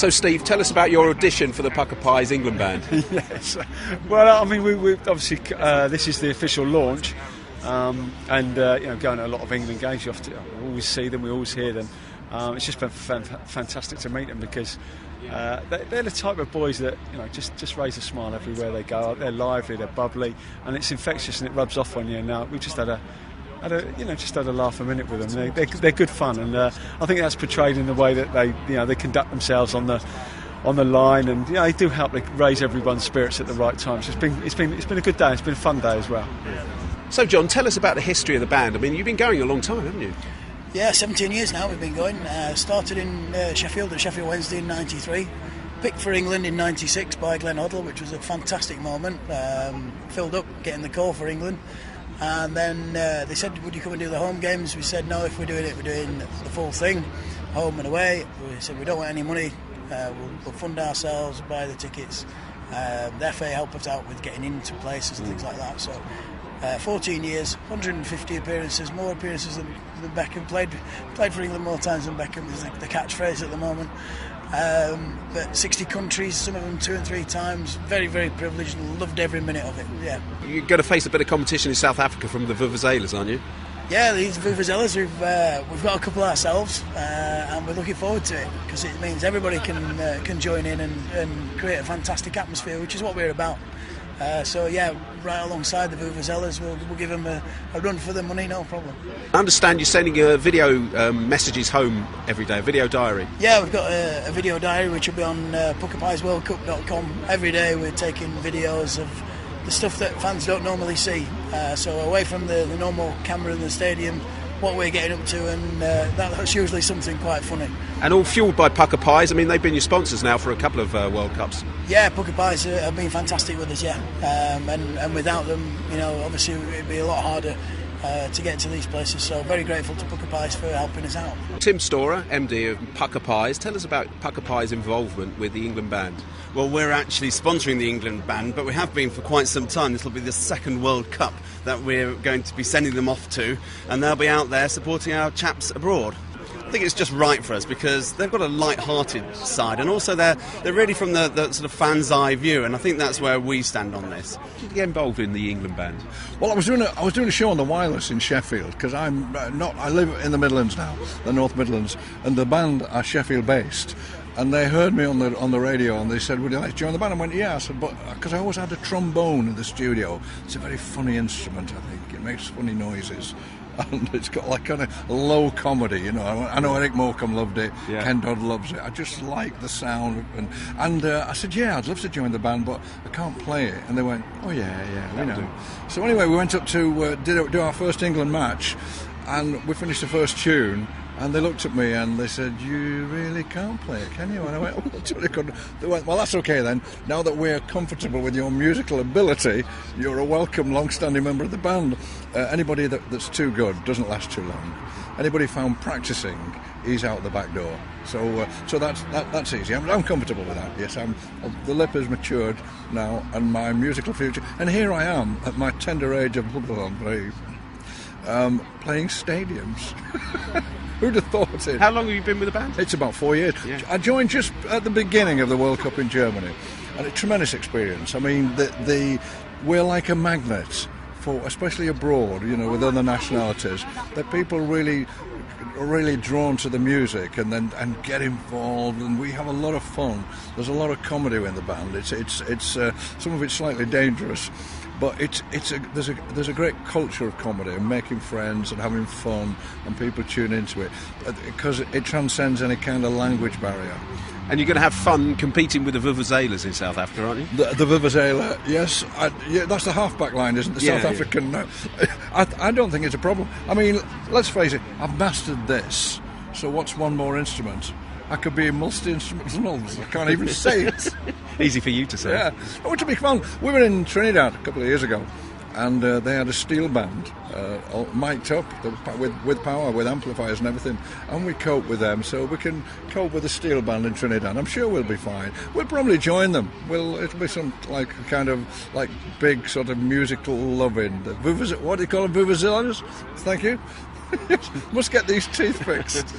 So, Steve, tell us about your audition for the Pukka Pies England band. Yes. Well, I mean, we obviously this is the official launch, and going to a lot of England games, you always see them, we always hear them. It's just been fantastic to meet them because they're the type of boys that just raise a smile everywhere they go. They're lively, they're bubbly, and it's infectious and it rubs off on you. Now we just had a laugh a minute with them. They're good fun, and I think that's portrayed in the way that they conduct themselves on the line, and they do help raise everyone's spirits at the right time. So it's been a good day. It's been a fun day as well. So, John, tell us about the history of the band. I mean, you've been going a long time, haven't you? Yeah, 17 years now we've been going. Started in Sheffield at Sheffield Wednesday in '93. Picked for England in '96 by Glenn Hoddle, which was a fantastic moment. Filled up getting the call for England. And then they said, would you come and do the home games? We said, no, if we're doing it, we're doing the full thing, home and away. We said, we don't want any money. We'll fund ourselves, buy the tickets. The FA help us out with getting into places and things like that. So 14 years, 150 appearances, more appearances than Beckham. Played for England more times than Beckham is the catchphrase at the moment. But 60 countries, some of them 2 and 3 times. Very, very privileged and loved every minute of it. Yeah. You're going to face a bit of competition in South Africa from the Vuvuzelas, aren't you? Yeah, these Vuvuzelas, we've got a couple ourselves, and we're looking forward to it because it means everybody can join in and create a fantastic atmosphere, which is what we're about. So yeah, right alongside the Vuvuzelas, we'll give them a run for the money, no problem. I understand you're sending video messages home every day, a video diary. Yeah, we've got a video diary which will be on pukkapiesworldcup.com. Every day we're taking videos of the stuff that fans don't normally see. So away from the normal camera in the stadium, what we're getting up to, and that's usually something quite funny. And all fuelled by Pukka Pies. I mean, they've been your sponsors now for a couple of World Cups. Yeah, Pukka Pies have been fantastic with us, yeah. And without them, obviously it'd be a lot harder to get to these places. So very grateful to Pukka Pies for helping us out. Tim Storer, MD of Pukka Pies, tell us about Pukka Pies' involvement with the England band. Well, we're actually sponsoring the England band, but we have been for quite some time. This will be the second World Cup that we're going to be sending them off to, and they'll be out there supporting our chaps abroad. I think it's just right for us because they've got a light-hearted side, and also they're really from the sort of fan's eye view, and I think that's where we stand on this. Did you get involved in the England band? Well, I was doing a show on the wireless in Sheffield because I live in the Midlands now, the North Midlands, and the band are Sheffield based. And they heard me on the radio, and they said, "Would you like to join the band?" I went, "Yeah." I said, "But because I always had a trombone in the studio. It's a very funny instrument. I think it makes funny noises, and it's got like kind of low comedy. I know Eric Morecambe loved it. Yeah. Ken Dodd loves it. I just like the sound." And I said, "Yeah, I'd love to join the band, but I can't play it." And they went, "Oh yeah, we know." So anyway, we went up to do our first England match, and we finished the first tune. And they looked at me and they said, "You really can't play it, can you?" And I went, "Oh, that's really good." They went, "Well, that's okay then. Now that we're comfortable with your musical ability, you're a welcome, long-standing member of the band. Anybody that's too good doesn't last too long. Anybody found practising, he's out the back door." So that's easy. I'm comfortable with that. Yes, the lip has matured now, and my musical future. And here I am at my tender age of playing stadiums. Who'd have thought it? How long have you been with the band? It's about 4 years. Yeah. I joined just at the beginning of the World Cup in Germany, and a tremendous experience. I mean, we're like a magnet for, especially abroad, with other nationalities, that people really drawn to the music and get involved, and we have a lot of fun. There's a lot of comedy in the band. It's some of it's slightly dangerous. But there's a great culture of comedy and making friends and having fun, and people tune into it because it transcends any kind of language barrier. And you're going to have fun competing with the Vuvuzelas in South Africa, aren't you? The Vuvuzela, yes. That's the half-back line, isn't it? The South African. I don't think it's a problem. I mean, let's face it, I've mastered this, so what's one more instrument? I could be multi-instrumental. I can't even say it. Easy for you to say. Yeah. Oh, to be fun. We were in Trinidad a couple of years ago, and they had a steel band, all mic'd up with power, with amplifiers and everything, and we cope with them, so we can cope with a steel band in Trinidad. I'm sure we'll be fine. We'll probably join them. It'll be some kind of big sort of musical loving. What do you call them, Vuvuzelas? Thank you. Must get these teeth fixed.